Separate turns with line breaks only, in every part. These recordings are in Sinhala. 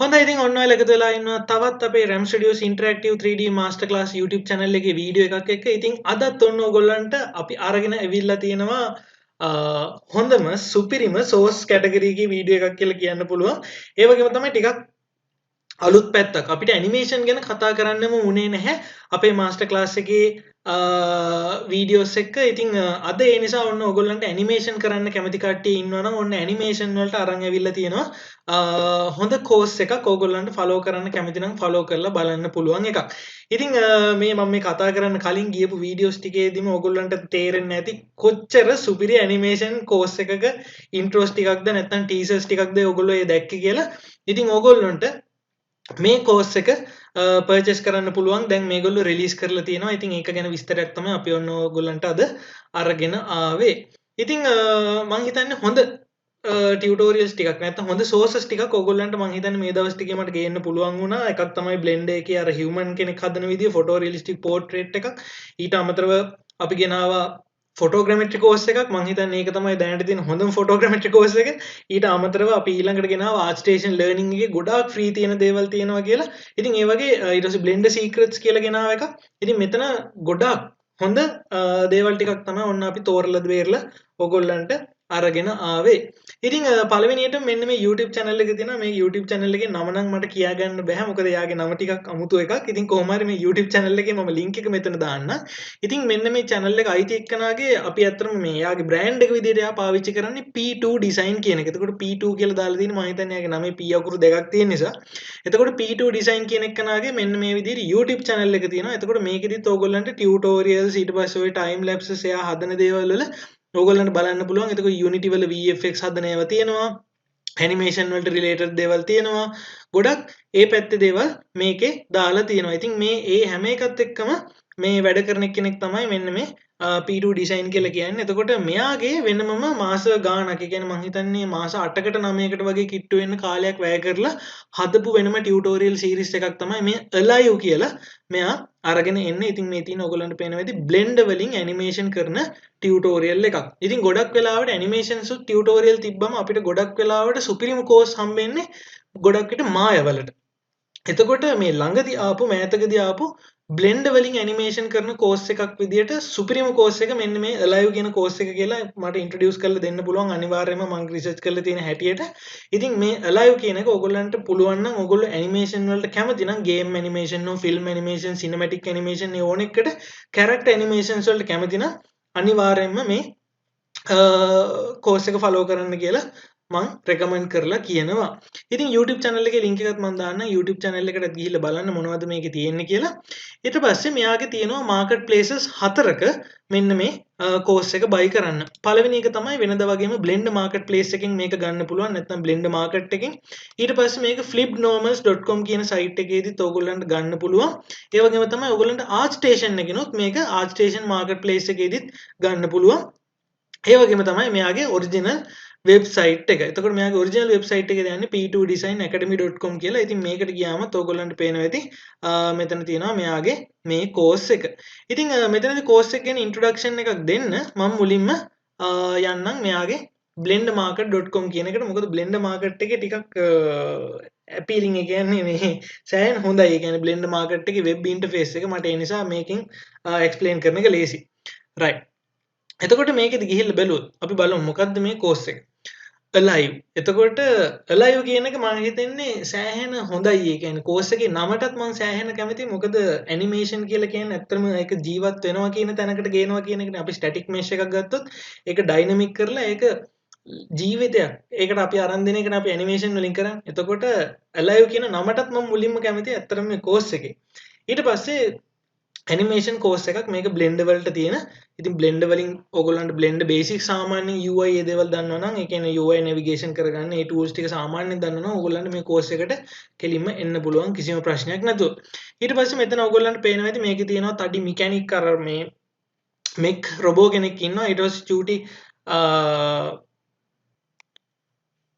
හොඳයි ඉතින් ඔන්න ඔයාලා එකතු වෙලා ඉන්නවා තවත් අපේ RAM Studios Interactive 3D Masterclass YouTube channel එකේ වීඩියෝ එකක් එක්ක. ඉතින් අදත් ඔන්න ඔයගොල්ලන්ට අපි අරගෙන ඇවිල්ලා තියෙනවා හොඳම සුපිරිම source category එකේ වීඩියෝ එකක් කියලා කියන්න පුළුවන්. ඒ වගේම තමයි ටිකක් අලුත් පැත්තක්. අපිට ඇනිමේෂන් ගැන කතා කරන්නම උනේ නැහැ අපේ මාස්ටර් ක්ලාස් එකේ වීඩියෝස් එක්ක. ඉතින් අද ඒ නිසා ඔන්න ඔයගොල්ලන්ට ඇනිමේෂන් කරන්න කැමති කට්ටිය ඉන්නවා නම් ඔන්න ඇනිමේෂන් වලට අරන් ඇවිල්ලා තියෙනවා. හොඳ කෝස් එකක් ඔයගොල්ලන්ට ෆලෝ කරන්න කැමති නම් ෆලෝ කරලා බලන්න පුළුවන් එකක්. ඉතින් මේ මම මේ කතා කරන්න කලින් ගියපු වීඩියෝස් ටිකේදීම ඔයගොල්ලන්ට තේරෙන්නේ නැති කොච්චර සුපිරි ඇනිමේෂන් කෝස් එකක ඉන්ට්‍රෝස් ටිකක්ද නැත්නම් ටීසර්ස් ටිකක්ද ඔයගොල්ලෝ ඒ දැක්කේ කියලා. ඉතින් ඔයගොල්ලන්ට මේ කෝස් එක පර්චේස් කරන්න පුළුවන්. දැන් මේගොල්ලෝ රිලීස් කරලා තියෙනවා. ඉතින් ඒක ගැන විස්තරයක් තමයි අපි ඔන්න ඔයගොල්ලන්ට අද අරගෙන ආවේ. ඉතින් මම හිතන්නේ හොඳ ටියුටෝරියල්ස් ටිකක් නැත්නම් හොඳ සෝර්සස් ටිකක් ඔයගොල්ලන්ට මම හිතන්නේ මේ දවස් ටිකේ මට ගේන්න පුළුවන් වුණා. එකක් තමයි Blender එකේ අර human කෙනෙක් හදන විදිය ෆොටෝ රියලිස්ටික් පෝර්ට්‍රේට් එකක්. ඊට අමතරව අපි ගෙනාවා ෆොටෝග්‍රැමෙට්‍රි කෝස් එකක්. මම හිතන්නේ ඒක තමයි දැනට තියෙන හොඳම ෆොටෝග්‍රැමෙට්‍රි කෝස් එක. ඊට අමතරව අපි ඊළඟට ගෙනාවා ආර්ට් ස්ටේෂන් ලර්නින් එකේ ගොඩාක් ෆ්‍රී තියෙන දේවල් තියෙනවා කියලා. ඉතින් ඒ වගේ ඊට පස්සේ Blender Secrets කියලා ගෙනාව එකක්. ඉතින් මෙතන ගොඩාක් හොඳ දේවල් ටිකක් තමයි ඔන්න අපි තෝරලා බේරලා ඔයගොල්ලන්ට අරගෙන ආවේ. ඉතින් පළවෙනියට මෙන්න මේ YouTube channel එක තියෙනවා. මේ YouTube channel එකේ නම නම් මට කියා ගන්න බෑ. මොකද එයාගේ නම ටිකක් අමුතු එකක්. ඉතින් කොහොම හරි මේ YouTube channel එකේ මම link එක මෙතන දාන්න. ඉතින් මෙන්න මේ channel එක අයිති එක්කනාගේ අපි අතරම මේ එයාගේ brand එක විදිහට එයා පාවිච්චි කරන්නේ P2 design කියන එක. එතකොට P2 කියලා දාලා තියෙන මම හිතන්නේ එයාගේ නමේ P අකුරු දෙකක් තියෙන නිසා. එතකොට P2 design කියන එක්කනාගේ මෙන්න මේ විදිහට YouTube channel එක තියෙනවා. එතකොට මේකෙදිත් ඕගොල්ලන්ට tutorials ඊට පස්සේ ඔය time lapses එයා හදන දේවල් වල ඕගොල්ලන්ට බලන්න පුළුවන්. එතකොට Unity වල VFX හදන ඒවා තියෙනවා. ඇනිමේෂන් වලට රිලේටඩ් දේවල් තියෙනවා. ගොඩක් ඒ පැත්තේ දේවල් මේකේ දාලා තියෙනවා. ඉතින් මේ ඒ හැම එකත් එක්කම මේ වැඩ කරන කෙනෙක් තමයි මෙන්න මේ P2 design කියලා කියන්නේ. එතකොට මෙයාගේ වෙනමම මාස ගාණක්, ඒ කියන්නේ මම හිතන්නේ මාස 8කට 9කට වගේ කිට්ටු වෙන්න කාලයක් වැය කරලා හදපු වෙනම ටියුටෝරියල් සීරීස් එකක් තමයි මේ Alive කියලා මෙයා අරගෙන එන්නේ. ඉතින් මේ තියෙන ඔයගොල්ලන්ට පේන වෙද්දි Blender වලින් ඇනිමේෂන් කරන ටියුටෝරියල් එකක්. ඉතින් ගොඩක් වෙලාවට ඇනිමේෂන්ස් ටියුටෝරියල් තිබ්බම අපිට ගොඩක් වෙලාවට සුපිරිම කෝස් හම්බෙන්නේ ගොඩක් විට මාය වලට. එතකොට මේ ළඟදී ආපු මෑතකදී ආපු Blender වලින් ඇනිමේෂන් කරන කෝස් එකක් විදියට සුපිරිම කෝස් එක මෙන්න මේ Alive කියන කෝස් එක කියලා මට ඉන්ට්‍රොඩියුස් කරලා දෙන්න පුළුවන්. අනිවාර්යයෙන්ම මම රිසර්ච් කරලා තියෙන හැටියට. ඉතින් මේ Alive කියන එක ඔයගොල්ලන්ට පුළුවන් නම් ඔයගොල්ලෝ ඇනිමේෂන් වලට කැමති නම් ගේම් ඇනිමේෂන් නෝ ෆිල්ම් ඇනිමේෂන් සිනමැටික් ඇනිමේෂන් මේ ඕන එකට කැරක්ටර් ඇනිමේෂන්ස් වලට කැමති නම් අනිවාර්යයෙන්ම මේ කෝස් එක ෆලෝ කරන්න කියලා මම රෙකමන්ඩ් කරලා කියනවා. ඉතින් YouTube channel එකේ link එකත් මම දාන්න. YouTube channel එකට ගිහිල්ලා බලන්න මොනවද මේකේ තියෙන්නේ කියලා. ඊට පස්සේ මෙයාගේ තියෙනවා market places 4ක මෙන්න මේ course එක buy කරන්න. පළවෙනි එක තමයි වෙනද වගේම Blender market place එකෙන් මේක ගන්න පුළුවන්. නැත්නම් Blender market එකෙන්. ඊට පස්සේ මේක flipnormals.com කියන site එකේදීත් ඕගොල්ලන්ට ගන්න පුළුවන්. ඒ වගේම තමයි ඕගොල්ලන්ට ArtStation එකනොත් මේක ArtStation market place එකේදීත් ගන්න පුළුවන්. ඒ වගේම තමයි මෙයාගේ original වෙබ්සයිට් එක. එතකොට මෙයාගේ ඔරිජිනල් වෙබ්සයිට් එකේ යන්නේ p2designacademy.com කියලා. ඉතින් මේකට ගියාම ඔයගොල්ලන්ට පේනවා ඇති මෙතන තියෙනවා මෙයාගේ මේ කෝස් එක. ඉතින් මෙතනදී කෝස් එක ගැන ඉන්ට්‍රොඩක්ෂන් එකක් දෙන්න මම මුලින්ම යන්නම් මෙයාගේ blendermarket.com කියන එකට. මොකද Blender market එකේ ටිකක් appealing ඒ කියන්නේ මේ සෑහෙන හොඳයි. ඒ කියන්නේ Blender market එකේ web interface එක මට ඒ නිසා මේකෙන් explain කරන එක ලේසි. right. එතකොට මේකෙදි ගිහිල්ලා බැලුවොත් අපි බලමු මොකද්ද මේ කෝස් එක. Alive. එතකොට Alive කියන එක මම හිතන්නේ සෑහෙන හොඳයි. ඒ කියන්නේ කෝස් එකේ නමටත් මම සෑහෙන කැමතියි. මොකද ඇනිමේෂන් කියලා කියන්නේ ඇත්තටම ඒක ජීවත් වෙනවා කියන තැනකට ගේනවා කියන එකනේ. අපි ස්ටැටික් මෙෂ් එකක් ගත්තොත් ඒක ඩයිනමික් කරලා ඒක ජීවිතයක්. ඒකට අපි අරන් දෙන එකනේ අපි ඇනිමේෂන් වලින් කරන්නේ. එතකොට Alive කියන නමටත් මම මුලින්ම කැමතියි ඇත්තටම මේ කෝස් එකේ. ඊට පස්සේ ඇනිමේෂන් කෝස් එකක් මේක Blender වලට තියෙන. ඉතින් Blender වලින් ඕගොල්ලන්ට Blender basic සාමාන්‍ය UI ඒ දේවල් දන්නවා නම් ඒ කියන්නේ UI navigation කරගන්න ඒ tools ටික සාමාන්‍යයෙන් දන්නවා නම් ඕගොල්ලන්ට මේ කෝස් එකට කෙලින්ම එන්න පුළුවන් කිසිම ප්‍රශ්නයක් නැතුව. ඊට පස්සේ මෙතන ඕගොල්ලන්ට පේනවා ඇති මේකේ තියෙනවා තඩි mechanic අර මේ mech robot කෙනෙක් ඉන්නවා. ඊට පස්සේ චූටි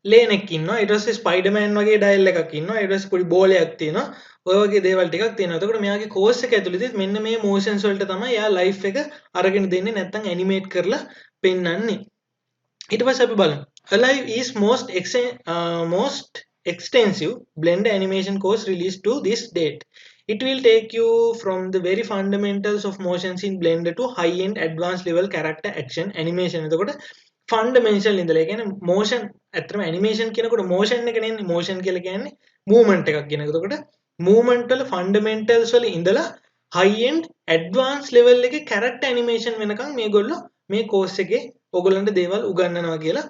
ලේනෙක් ඉන්නවා. ඊට පස්සේ ස්පයිඩර්මෑන් වගේ ඩයල් එකක් ඉන්නවා. ඊට පස්සේ පොඩි බෝලයක් තියෙනවා. ඔය වගේ දේවල් ටිකක් තියෙනවා. එතකොට මෙයාගේ කෝස් එක ඇතුළතදී මෙන්න මේ මොෂන්ස් වලට තමයි එයා ලයිෆ් එක අරගෙන දෙන්නේ නැත්නම් ඇනිමේට් කරලා පෙන්වන්නේ. ඊට පස්සේ අපි බලමු Alive is most extensive blend animation course released to this date. It will take you from the very fundamentals of motions in Blender to high-end advanced level character action animation. එතකොට fundamental ඉඳලා ඒ කියන්නේ motion ඇත්තටම animation කියනකොට motion එක නෙන්නේ motion කියලා කියන්නේ movement එකක් කියන එක. එතකොට movement වල fundamentals වල ඉඳලා high end advanced level එකේ character animation වෙනකන් මේගොල්ලෝ මේ course එකේ ඔයගොල්ලන්ට දේවල් උගන්වනවා කියලා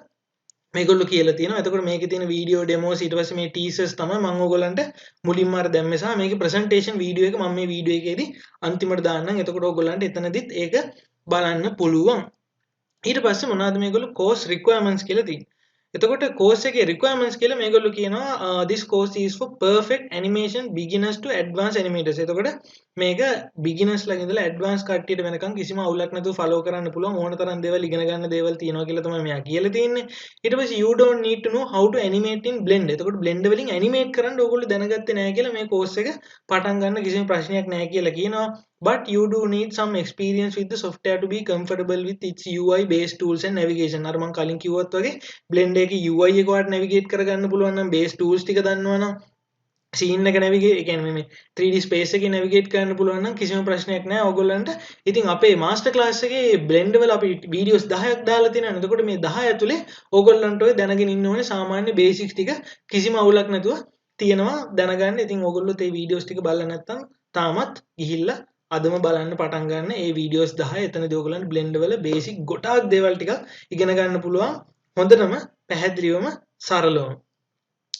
මේගොල්ලෝ කියලා තියෙනවා. එතකොට මේකේ තියෙන වීඩියෝ ඩෙමෝස් ඊට පස්සේ මේ ටීසර්ස් තමයි මම ඔයගොල්ලන්ට මුලින්ම අර දැම්මේ සහ මේකේ ප්‍රසන්ටේෂන් වීඩියෝ එක මම මේ වීඩියෝ එකේදී අන්තිමට දාන්නම්. එතකොට ඔයගොල්ලන්ට එතනදිත් ඒක බලන්න පුළුවන්. ඊට පස්සේ මොනවද මේගොල්ලෝ course requirements කියලා තියෙන්නේ. එතකොට course එකේ requirements කියලා මේගොල්ලෝ කියනවා this course is for perfect animation beginners to advanced animators. එතකොට මේක beginners ලා ඉඳලා advanced කට්ටියට වෙනකන් කිසිම අවුලක් නැතුව follow කරන්න පුළුවන් ඕන තරම් දේවල් ඉගෙන ගන්න දේවල් තියෙනවා කියලා තමයි මෙයා කියලා තියෙන්නේ. ඊට පස්සේ you don't need to know how to animate in Blender. එතකොට Blender වලින් animate කරන්න ඕගොල්ලෝ දැනගත්තේ නැහැ කියලා මේ course එක පටන් ගන්න කිසිම ප්‍රශ්නයක් නැහැ කියලා කියනවා. But you do need some experience with the software to be comfortable with its UI based tools and navigation. අර මම කලින් කිව්වත් වගේ Blender එකේ UI එක වාට navigate කරගන්න පුළුවන් නම් base tools ටික දන්නවනම් scene එක navigate ඒ කියන්නේ මේ 3D space එකේ navigate කරන්න පුළුවන් නම් කිසිම ප්‍රශ්නයක් නැහැ ඕගොල්ලන්ට. ඉතින් අපේ master class එකේ Blender වල අපි videos 10ක් දාලා තියෙනවා. එතකොට මේ 10 ඇතුලේ ඕගොල්ලන්ට ඔය දැනගෙන ඉන්න ඕනේ සාමාන්‍ය basics ටික කිසිම අවුලක් නැතුව තියෙනවා දැනගන්න. ඉතින් ඕගොල්ලොත් මේ videos ටික බලලා නැත්නම් තාමත් ගිහිල්ලා අදම බලන්න පටන් ගන්න. ඒ videos 10 එතනදී ඔයගොල්ලන්ට Blender වල basic ගොඩාක් දේවල් ටිකක් ඉගෙන ගන්න පුළුවන්. හොඳටම පැහැදිලිවම සරලවම.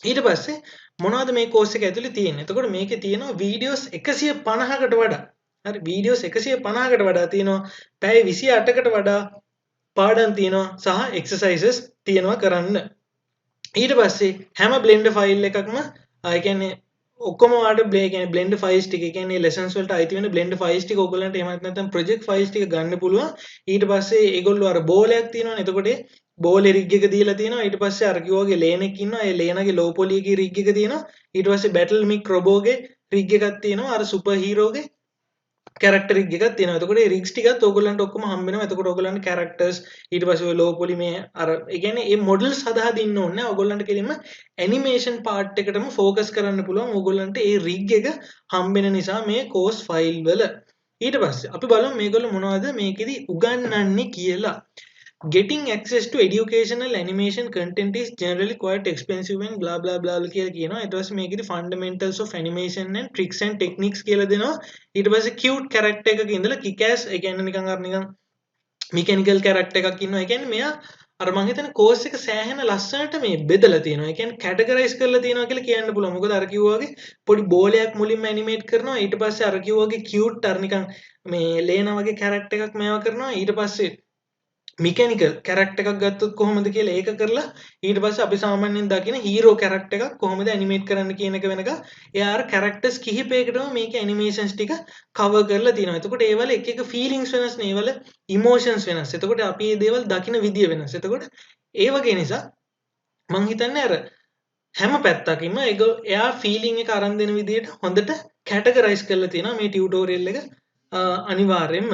ඊට පස්සේ මොනවද මේ course එක ඇතුලේ තියෙන්නේ? එතකොට මේකේ තියෙනවා videos 150කට වඩා. හරි videos 150කට වඩා තියෙනවා. පැය 28කට වඩා පාඩම් තියෙනවා සහ exercises තියෙනවා කරන්න. ඊට පස්සේ හැම Blender file එකක්ම ඒ කියන්නේ ඔක්කොම වාට කියන්නේ Blender files ටික ඒ කියන්නේ lessons වලට අයිති වෙන Blender files ටික ඔයගොල්ලන්ට එහෙමත් නැත්නම් project files ටික ගන්න පුළුවන්. ඊට පස්සේ ඒගොල්ලෝ අර බෝලයක් තියෙනවනේ. එතකොට බෝලේ rig එක දීලා තියෙනවා. ඊට පස්සේ අර කිව්වාගේ lane එකක් ඉන්නවා. ඒ lane ගේ low poly එකේ rig එක තියෙනවා. ඊට පස්සේ battle mic robo ගේ rig එකක් තියෙනවා. අර super hero ගේ character rig එකක් තියෙනවා. එතකොට මේ rigs ටිකත් ඔයගොල්ලන්ට ඔක්කොම හම්බ වෙනවා. එතකොට ඔයගොල්ලන්ට characters ඊට පස්සේ ඔය low poly මේ අර ඒ කියන්නේ මේ models හදා දින්න ඕනේ නැහැ. ඔයගොල්ලන්ට කෙලින්ම animation part එකටම focus කරන්න පුළුවන්. ඔයගොල්ලන්ට මේ rig එක හම්බ වෙන නිසා මේ course file වල. ඊට පස්සේ අපි බලමු මේගොල්ලෝ මොනවද මේකෙදි උගන්වන්නේ කියලා. Getting access to educational animation content is generally quite expensive and blah blah blah කියලා කියනවා. ඊට පස්සේ මේකෙදි fundamentals of animation and tricks and techniques කියලා දෙනවා. ඊට පස්සේ cute character එකක ඉඳලා kick ass ඒ කියන්නේ නිකන් අර නිකන් mechanical character එකක් ඉන්නවා. ඒ කියන්නේ මෙයා අර මං හිතන්නේ course එක සෑහෙන ලස්සනට මේ බෙදලා තියෙනවා. ඒ කියන්නේ categorize කරලා තියෙනවා කියලා කියන්න පුළුවන්. මොකද අර කිව්වා වගේ පොඩි බෝලයක් මුලින්ම animate කරනවා. ඊට පස්සේ අර කිව්වා වගේ cute අර නිකන් මේ ලේනා වගේ character එකක් මේවා කරනවා. ඊට පස්සේ mechanical character එකක් ගත්තොත් කොහොමද කියලා ඒක කරලා ඊට පස්සේ අපි සාමාන්‍යයෙන් දකින hero character එකක් කොහොමද animate කරන්න කියන එක වෙනක එයා අර characters කිහිපයකටම මේකේ animations ටික cover කරලා තියෙනවා. එතකොට ඒ වල එක එක feelings වෙනස් නේ. ඒ වල emotions වෙනස්. එතකොට අපි මේ දේවල් දකින විදිය වෙනස්. එතකොට ඒ වගේ නිසා මං හිතන්නේ අර හැම පැත්තකින්ම එයා feeling එක අරන් දෙන විදියට හොඳට categorize කරලා තියෙනවා මේ tutorial එක අනිවාර්යයෙන්ම.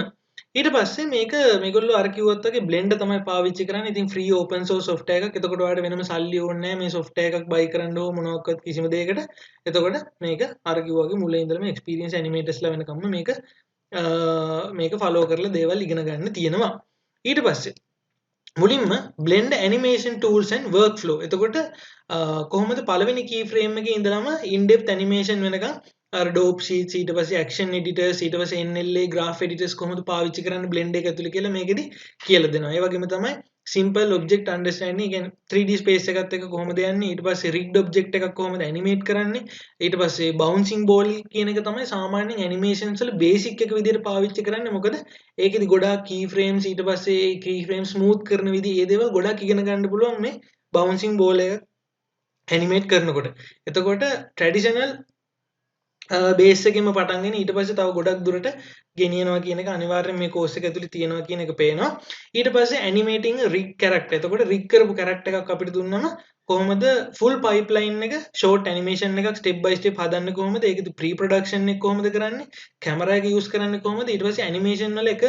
ඊට පස්සේ මේක මේගොල්ලෝ අර කිව්වත් වගේ Blender තමයි පාවිච්චි කරන්නේ. ඉතින් free open source software එකක්. එතකොට ඔයාලට වෙනම සල්ලි ඕනේ නැහැ මේ software එකක් buy කරන්න ඕ මොනවාක්වත් කිසිම දෙයකට. එතකොට මේක අර කිව්වා වගේ මුලින් ඉඳලම experience animators ලා වෙනකම්ම මේක follow කරලා දේවල් ඉගෙන ගන්න තියෙනවා. ඊට පස්සේ මුලින්ම Blender animation tools and workflow. එතකොට කොහොමද පළවෙනි keyframe එකේ ඉඳලම in depth animation වෙනකම් අර dope sheets ඊට පස්සේ action editors ඊට පස්සේ NLA graph editors කොහොමද පාවිච්චි කරන්නේ Blender එක ඇතුලේ කියලා මේකෙදි කියලා දෙනවා. ඒ වගේම තමයි simple object understanding කියන්නේ 3D space එකත් එක්ක කොහොමද යන්නේ ඊට පස්සේ rigged object එකක් කොහොමද animate කරන්නේ ඊට පස්සේ bouncing ball කියන එක තමයි සාමාන්‍යයෙන් animations වල basic එක විදිහට පාවිච්චි කරන්නේ. මොකද ඒකෙදි ගොඩාක් keyframes ඊට පස්සේ keyframe smooth කරන විදිහ ඒ දේවල් ගොඩාක් ඉගෙන ගන්න පුළුවන් මේ bouncing ball එක animate කරනකොට. එතකොට traditional බේස් එකෙන්ම පටන් ගෙන ඊට පස්සේ තව ගොඩක් දුරට ගෙනියනවා කියන එක අනිවාර්යෙන් මේ course එක ඇතුලේ තියෙනවා කියන එක පේනවා. ඊට පස්සේ animating rig character. එතකොට rig කරපු character එකක් අපිට දුන්නම කොහොමද full pipeline එක short animation එකක් step by step හදන්නේ කොහොමද? ඒකේ pre production එක කොහොමද කරන්නේ? camera එක use කරන්නේ කොහොමද? ඊට පස්සේ animation වල එක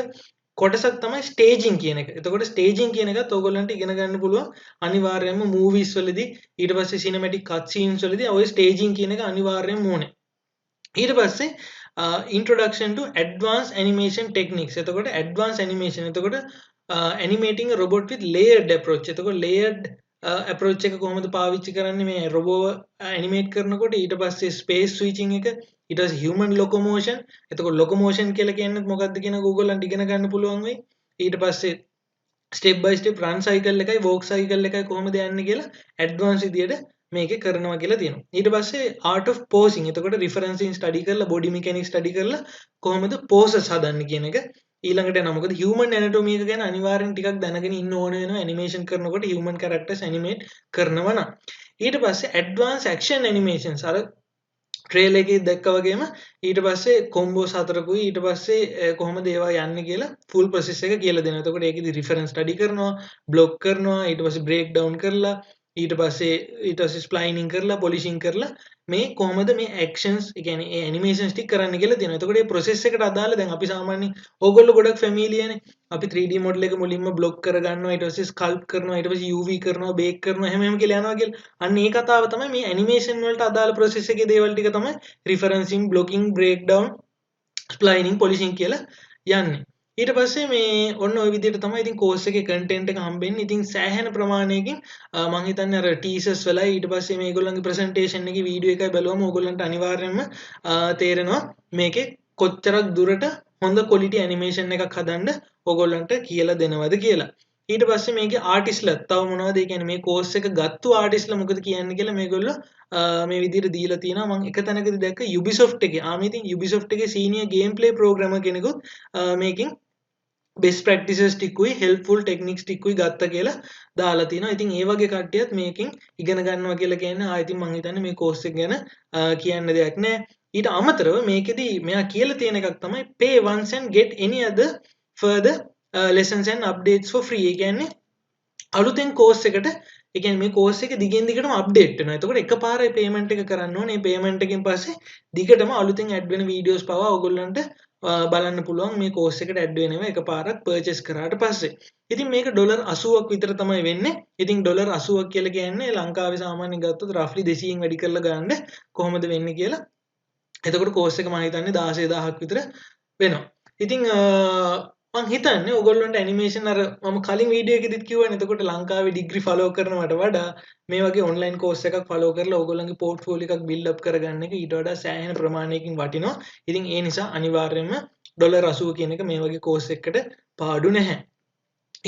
කොටසක් තමයි ස්ටේජින් කියන එක. එතකොට ස්ටේජින් කියන එකත් ඕගොල්ලන්ට ඉගෙන ගන්න පුළුවන් අනිවාර්යයෙන්ම මූවිස් වලදී ඊට පස්සේ සිනමැටික් කට් සීන්ස් වලදී ඔය ස්ටේජින් කියන එක අනිවාර්යයෙන්ම ඕනේ. ඊට පස්සේ introduction to advanced animation techniques. එතකොට advanced animation. එතකොට animating a robot with layered approach. එතකොට layered approach එක කොහොමද පාවිච්චි කරන්නේ මේ robot animate කරනකොට ඊට පස්සේ space switching එක ඊට පස්සේ human locomotion. එතකොට locomotion කියලා කියන්නේ මොකක්ද කියන Google අන්ට ඉගෙන ගන්න පුළුවන් වෙයි. ඊට පස්සේ step by step run cycle එකයි walk cycle එකයි කොහොමද යන්නේ කියලා advanced විදියට මේකේ කරනවා කියලා තියෙනවා. ඊට පස්සේ art of posing. එතකොට referencing study කරලා body mechanics study කරලා කොහොමද poses හදන්නේ කියන එක ඊළඟට යනවා. මොකද human anatomy එක ගැන අනිවාර්යෙන් ටිකක් දැනගෙන ඉන්න ඕන වෙනවා animation කරනකොට human characters animate කරනවා නම්. ඊට පස්සේ advanced action animations අර ට්‍රේලර් එකේ දැක්කා වගේම ඊට පස්සේ කොම්බෝස් හතරකුයි ඊට පස්සේ කොහොමද ඒවා යන්නේ කියලා full process එක කියලා දෙනවා. එතකොට ඒකෙදි reference study කරනවා, block කරනවා, ඊට පස්සේ break down කරලා ඊට පස්සේ ස්ප්ලයිනින් කරලා පොලිෂින් කරලා මේ කොහොමද මේ actions ඒ කියන්නේ ඒ animations ටික කරන්න කියලා තියෙනවා. එතකොට මේ process එකට අදාළ දැන් අපි සාමාන්‍යයෙන් ඕගොල්ලෝ ගොඩක් familiar නේ. අපි 3D model එක මුලින්ම block කරගන්නවා ඊට පස්සේ sculpt කරනවා ඊට පස්සේ UV කරනවා bake කරනවා එහෙම කියලා යනවා කියලා. අන්න ඒ කතාව තමයි මේ animation වලට අදාළ process එකේ දේවල් ටික තමයි referencing, blocking, breakdown, splining, polishing කියලා යන්නේ. ඊට පස්සේ මේ ඔන්න ඔය විදිහට තමයි ඉතින් course එකේ content එක හම්බෙන්නේ. ඉතින් සෑහෙන ප්‍රමාණයකින් මම හිතන්නේ අර teasers වලයි ඊට පස්සේ මේගොල්ලන්ගේ presentation එකේ වීඩියෝ එකයි බලුවම ඕගොල්ලන්ට අනිවාර්යයෙන්ම තේරෙනවා මේකේ කොච්චරක් දුරට හොඳ quality animation එකක් හදන්න ඕගොල්ලන්ට කියලා දෙනවද කියලා. ඊට පස්සේ මේකේ ආටිස්ලා තව මොනවද ඒ කියන්නේ මේ course එක ගත්තු ආටිස්ලා මොකද කියන්නේ කියලා මේගොල්ලෝ මේ විදිහට දීලා තියෙනවා. මම එක තැනකදී දැක්ක Ubisoft එකේ මේ ඉතින් Ubisoft එකේ senior gameplay programmer කෙනෙකුත් මේකෙන් best practices ටිකුයි helpful techniques ටිකුයි ගත්තා කියලා දාලා තිනවා. ඉතින් ඒ වගේ කට්ටියත් මේකෙන් ඉගෙන ගන්නවා කියලා කියන්නේ ඉතින් මම හිතන්නේ මේ course එක ගැන කියන්න දෙයක් නැහැ. ඊට අමතරව මේකෙදි මෙයා කියලා තියෙන එකක් තමයි pay once and get any other further lessons and updates for free. ඒ කියන්නේ අලුතෙන් course එකට ඒ කියන්නේ මේ course එක දිගින් දිගටම update වෙනවා. එතකොට එකපාරයි payment එක කරන්න ඕනේ. මේ payment එකෙන් පස්සේ දිගටම අලුතෙන් add වෙන videos පවා ඔයගොල්ලන්ට බලන්න පුළුවන් මේ course එකට add වෙනවා එකපාරක් purchase කරාට පස්සේ. ඉතින් මේක $80ක් විතර තමයි වෙන්නේ. ඉතින් $80ක් කියලා කියන්නේ ලංකාවේ සාමාන්‍යයෙන් ගත්තොත් roughly 200න් වැඩි කරලා ගන්න කොහොමද වෙන්නේ කියලා. එතකොට course එක මම හිතන්නේ 16000ක් විතර වෙනවා. ඉතින් මම හිතන්නේ ඔයගොල්ලන්ට ඇනිමේෂන් අර මම කලින් වීඩියෝ එකෙදිත් කිව්වනේ එතකොට ලංකාවේ ඩිග්‍රී ෆලෝ කරනවට වඩා මේ වගේ ඔන්ලයින් කෝස් එකක් ෆලෝ කරලා ඔයගොල්ලන්ගේ පෝර්ට්ෆෝලියෝ එකක් බිල්ඩ් අප් කරගන්න එක ඊට වඩා සෑහෙන ප්‍රමාණයකින් වටිනවා. ඉතින් ඒ නිසා අනිවාර්යයෙන්ම $80 කියන එක මේ වගේ කෝස් එකකට පාඩු නැහැ.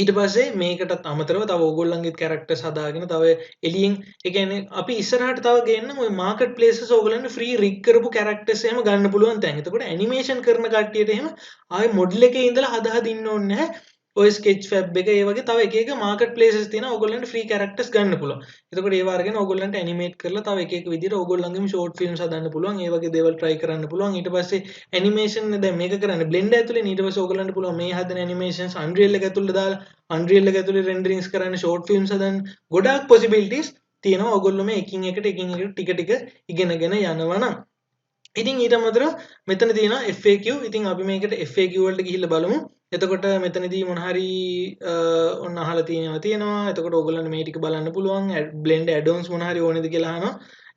ඊට පස්සේ මේකටත් අමතරව තව ඕගොල්ලන්ගේ කැරක්ටර්ස් හදාගෙන තව එලියෙන් ඒ කියන්නේ අපි ඉස්සරහට තව ගේන්න ඔය මාකට් ප්ලේසස් ඕගොල්ලන්ට ෆ්‍රී රිග් කරපු කැරක්ටර්ස් එහෙම ගන්න පුළුවන් තැන්. එතකොට ඇනිමේෂන් කරන කට්ටියට එහෙම ආයේ මොඩල් එකේ ඉඳලා හදින්න ඕනේ නැහැ. ඔය ස්කෙච් ෆැබ් එක ඒ වගේ තව එක එක මාකට් ප්ලේසස් තියෙනවා ඕගොල්ලන්ට ෆ්‍රී කැරක්ටර්ස් ගන්න පුළුවන්. එතකොට ඒව අරගෙන ඕගොල්ලන්ට ඇනිමේට් කරලා තව එක එක විදිහට ඕගොල්ලන්ගේම ෂෝට් ෆිල්ම්ස් හදන්න පුළුවන්. ඒ වගේ දේවල් try කරන්න පුළුවන්. ඊට පස්සේ ඇනිමේෂන් දැන් මේක කරන්නේ Blender ඇතුලේ ඊට පස්සේ ඕගොල්ලන්ට පුළුවන් මේ හදන ඇනිමේෂන්ස් Unreal එක ඇතුලේ දාලා Unreal එක ඇතුලේ renderings කරන්න ෂෝට් ෆිල්ම්ස් හදන්න ගොඩාක් possibilities තියෙනවා. ඕගොල්ලෝ මේ එකින් එකට ටික ටික ඉගෙනගෙන යනවා නම්. ඉතින් ඊට අමතරව මෙතන තියෙනවා FAQ. ඉතින් අපි මේකට FAQ වලට ගිහිල්ලා බලමු. එතකොට මෙතනදී මොන හරි ඔන්න අහලා තියෙනවා. එතකොට ඕගොල්ලන්ට මේ ටික බලන්න පුළුවන්. Blend add-ons මොන හරි ඕනේද කියලා අහනවා.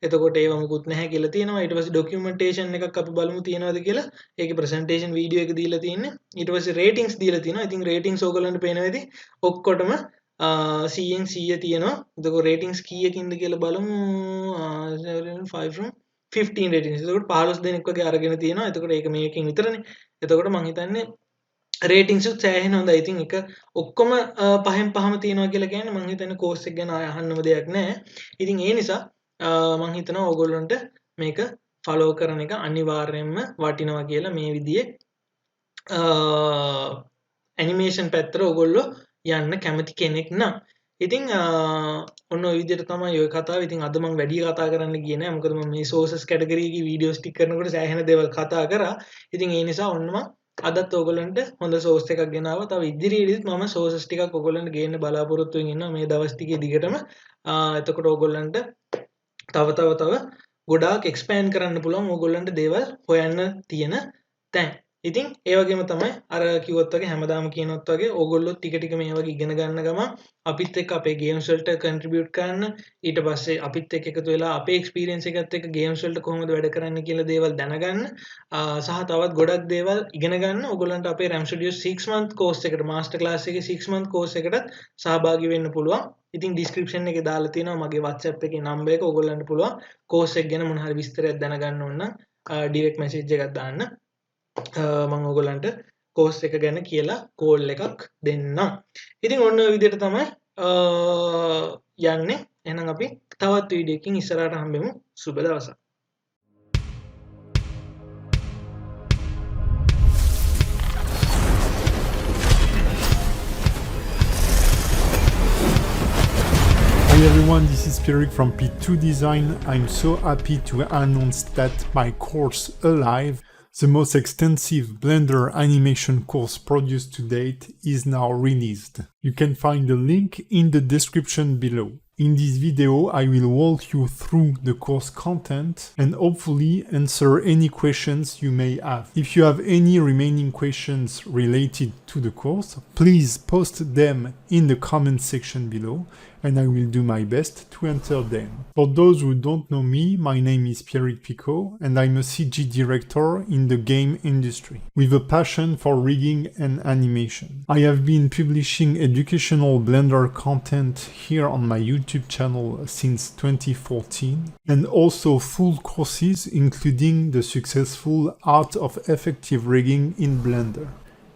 එතකොට ඒව මොකුත් නැහැ කියලා තියෙනවා. ඊට පස්සේ documentation එකක් අපි බලමු තියෙනවද කියලා. ඒකේ presentation video එක දීලා තියෙන්නේ. ඊට පස්සේ ratings දීලා තියෙනවා. ඉතින් ratings ඕගොල්ලන්ට පේනවා ඉතින් ඔක්කොටම 100න් 100 තියෙනවා. එතකොට ratings කීයකින්ද කියලා බලමු. 5 from 15 ratings. එතකොට 15 දෙනෙක් වගේ අරගෙන තියෙනවා. එතකොට ඒක මේකෙන් විතරනේ. එතකොට මම හිතන්නේ ratings උත් සෑහෙන හොඳයි. ඉතින් එක ඔක්කොම පහෙන් පහම තියෙනවා කියලා කියන්නේ මම හිතන්නේ course එක ගැන ආය අහන්නම දෙයක් නැහැ. ඉතින් ඒ නිසා මම හිතනවා ඕගොල්ලන්ට මේක follow කරන එක අනිවාර්යයෙන්ම වටිනවා කියලා මේ විදිහේ animation පැත්තට ඕගොල්ලෝ යන්න කැමති කෙනෙක් නම්. ඉතින් ඔන්න ඔය විදිහට තමයි ඔය කතාව. ඉතින් අද මම වැඩි කතා කරන්න ගියේ නෑ. මොකද මම මේ sources category එකේ videos ටික කරනකොට සෑහෙන දේවල් කතා කරා. ඉතින් ඒ නිසා ඔන්න මම අදත් ඕගොල්ලන්ට හොඳ source එකක් ගෙනාවා. තව ඉදිරියේදීත් මම sources ටිකක් ඕගොල්ලන්ට ගේන්න බලාපොරොත්තු වෙමින් ඉන්නවා මේ දවස් ටිකේ දිගටම. එතකොට ඕගොල්ලන්ට තව ගොඩාක් expand කරන්න පුළුවන් ඕගොල්ලන්ට දේවල් හොයන්න තියෙන තැන්. ඉතින් ඒ වගේම තමයි අර කිව්වොත් වගේ හැමදාම කියනොත් වගේ ඕගොල්ලෝ ටික ටික මේ වගේ ඉගෙන ගන්න ගමන් අපිත් එක්ක අපේ ගේම්ස් වලට කන්ට්‍රිබියුට් කරන්න ඊට පස්සේ අපිත් එක්ක එකතු වෙලා අපේ එක්ස්පීරියන්ස් එකත් එක්ක ගේම්ස් වලට කොහොමද වැඩ කරන්න කියලා දේවල් දැනගන්න සහ තවත් ගොඩක් දේවල් ඉගෙන ගන්න ඕගොල්ලන්ට අපේ RAM Studio 6 month course එකට master class එකේ 6 month course එකටත් සහභාගී වෙන්න පුළුවන්. ඉතින් description එකේ දාලා තියෙනවා මගේ WhatsApp එකේ number එක ඕගොල්ලන්ට පුළුවන් course එක ගැන මොන හරි විස්තරයක් දැනගන්න ඕන නම් direct message එකක් දාන්න. මම ඔයගොල්ලන්ට කෝස් එක ගැන කියලා කෝල් එකක් දෙන්නම්. ඉතින් ඔන්න ඔය විදිහට තමයි යන්නේ. එහෙනම් අපි තවත් වීඩියෝ එකකින් ඉස්සරහට හම්බෙමු. සුබ දවසක්.
Hi everyone, this is Pierrick from P2 Design. I'm so happy to announce that my course Alive, the most extensive Blender animation course produced to date, is now released. You can find the link in the description below. In this video, I will walk you through the course content and hopefully answer any questions you may have. If you have any remaining questions related to the course, please post them in the comment section below and I will do my best to answer them. For those who don't know me, my name is Pierrick Picot and I'm a CG director in the game industry with a passion for rigging and animation. I have been publishing educational Blender content here on my YouTube channel since 2014 and also full courses including the successful Art of Effective Rigging in Blender.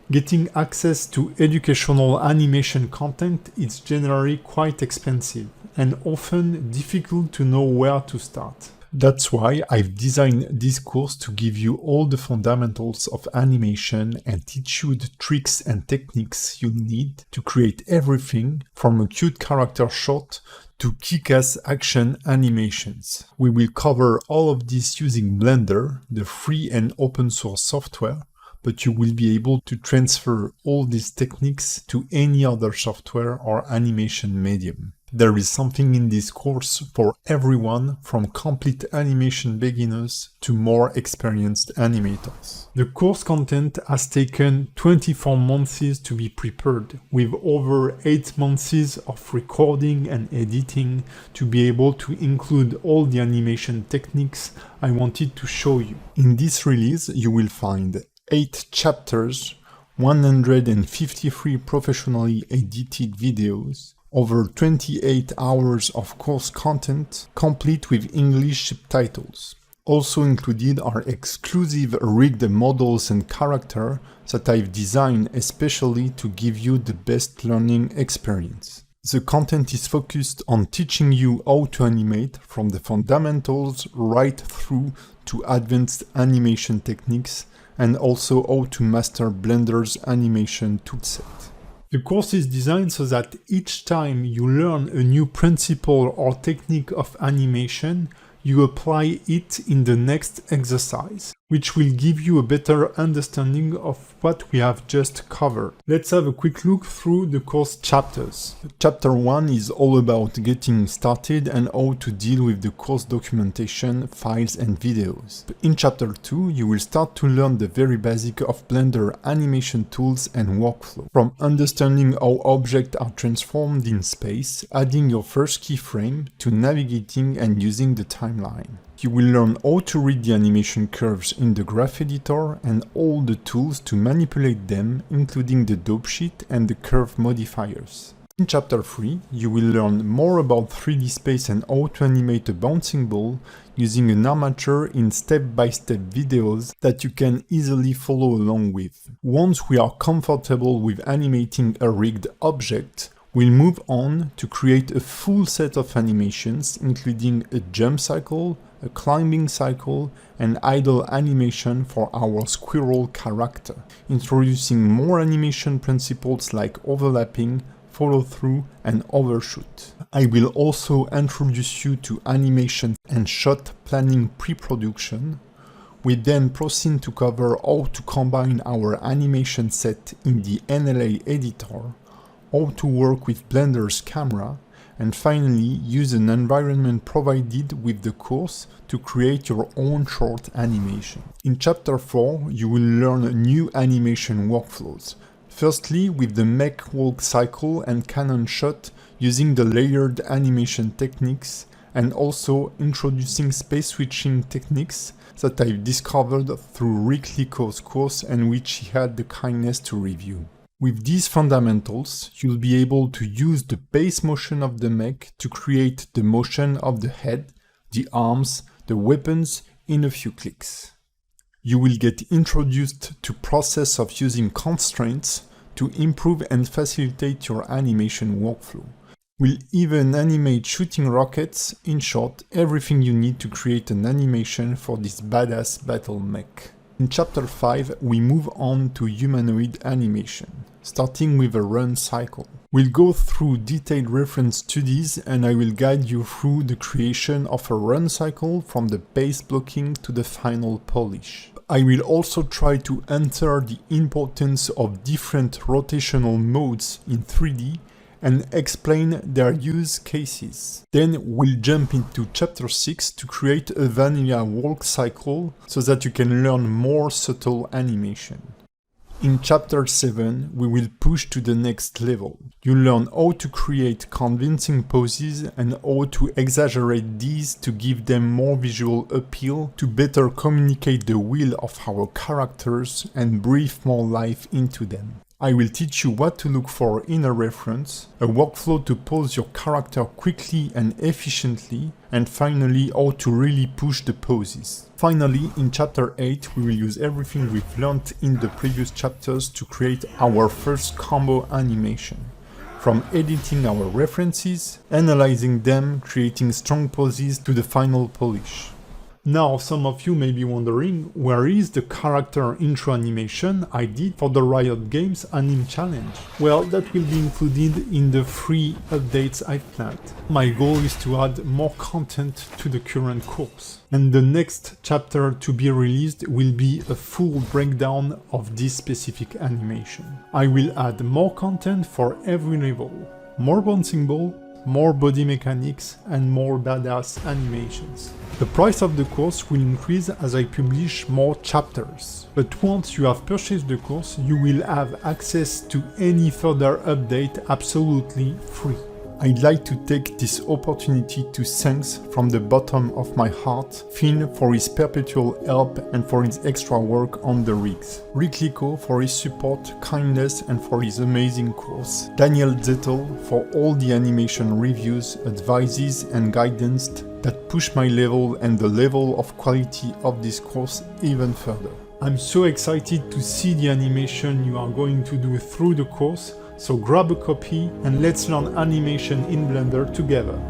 Getting access to educational animation content is generally quite expensive and often difficult to know where to start. That's why I've designed this course to give you all the fundamentals of animation and teach you the tricks and techniques you need to create everything from a cute character shot to kick-ass action animations. We will cover all of this using Blender, the free and open source software, but you will be able to transfer all these techniques to any other software or animation medium. There is something in this course for everyone, from complete animation beginners to more experienced animators. The course content has taken 24 months to be prepared, with over 8 months of recording and editing to be able to include all the animation techniques I wanted to show you. In this release, you will find 8 chapters, 153 professionally edited videos, over 28 hours of course content, complete with English subtitles. Also included are exclusive rigged models and characters that I've designed especially to give you the best learning experience. The content is focused on teaching you how to animate from the fundamentals right through to advanced animation techniques and also how to master Blender's animation toolset. The course is designed so that each time you learn a new principle or technique of animation, you apply it in the next exercise, which will give you a better understanding of what we have just covered. Let's have a quick look through the course chapters. Chapter 1 is all about getting started and how to deal with the course documentation, files and videos. In Chapter 2, you will start to learn the very basic of Blender animation tools and workflow. From understanding how objects are transformed in space, adding your first keyframe, to navigating and using the timeline. You will learn how to read the animation curves in the graph editor and all the tools to manipulate them, including the dope sheet and the curve modifiers. In Chapter 3, you will learn more about 3D space and how to animate a bouncing ball using an armature in step-by-step videos that you can easily follow along with. Once we are comfortable with animating a rigged object, we'll move on to create a full set of animations, including a jump cycle, a climbing cycle, and idle animation for our squirrel character, introducing more animation principles like overlapping, follow-through, and overshoot. I will also introduce you to animation and shot planning pre-production. We then proceed to cover how to combine our animation set in the NLA editor, how to work with Blender's camera, and finally use an environment provided with the course to create your own short animation. In Chapter 4, you will learn new animation workflows. Firstly, with the mech walk cycle and cannon shot using the layered animation techniques, and also introducing space switching techniques that I've discovered through Rick Lico's course and which he had the kindness to review. With these fundamentals, you'll be able to use the base motion of the mech to create the motion of the head, the arms, the weapons in a few clicks. You will get introduced to process of using constraints to improve and facilitate your animation workflow. We'll even animate shooting rockets, in short, everything you need to create an animation for this badass battle mech. In Chapter 5, we move on to humanoid animation, starting with a run cycle. We'll go through detailed reference studies and I will guide you through the creation of a run cycle from the base blocking to the final polish. I will also try to enter the importance of different rotational modes in 3D and explain their use cases. Then we'll jump into Chapter 6 to create a vanilla walk cycle so that you can learn more subtle animation. In Chapter 7, we will push to the next level. You'll learn how to create convincing poses and how to exaggerate these to give them more visual appeal to better communicate the will of our characters and breathe more life into them. I will teach you what to look for in a reference, a workflow to pose your character quickly and efficiently, and finally how to really push the poses. Finally, in Chapter 8, we will use everything we've learned in the previous chapters to create our first combo animation. From editing our references, analyzing them, creating strong poses to the final polish. Now, some of you may be wondering, where is the character intro animation I did for the Riot Games Anime Challenge? Well, that will be included in the free updates I've planned. My goal is to add more content to the current course. And the next chapter to be released will be a full breakdown of this specific animation. I will add more content for every level, more bouncing ball, more body mechanics, and more badass animations. The price of the course will increase as I publish more chapters. But once you have purchased the course, you will have access to any further update absolutely free. I'd like to take this opportunity to thank from the bottom of my heart Finn for his perpetual help and for his extra work on the rigs, Rick Lico for his support, kindness and for his amazing course, Daniel Zettel for all the animation reviews, advices and guidance that push my level and the level of quality of this course even further. I'm so excited to see the animation you are going to do through the course. So grab a copy and let's learn animation in Blender together.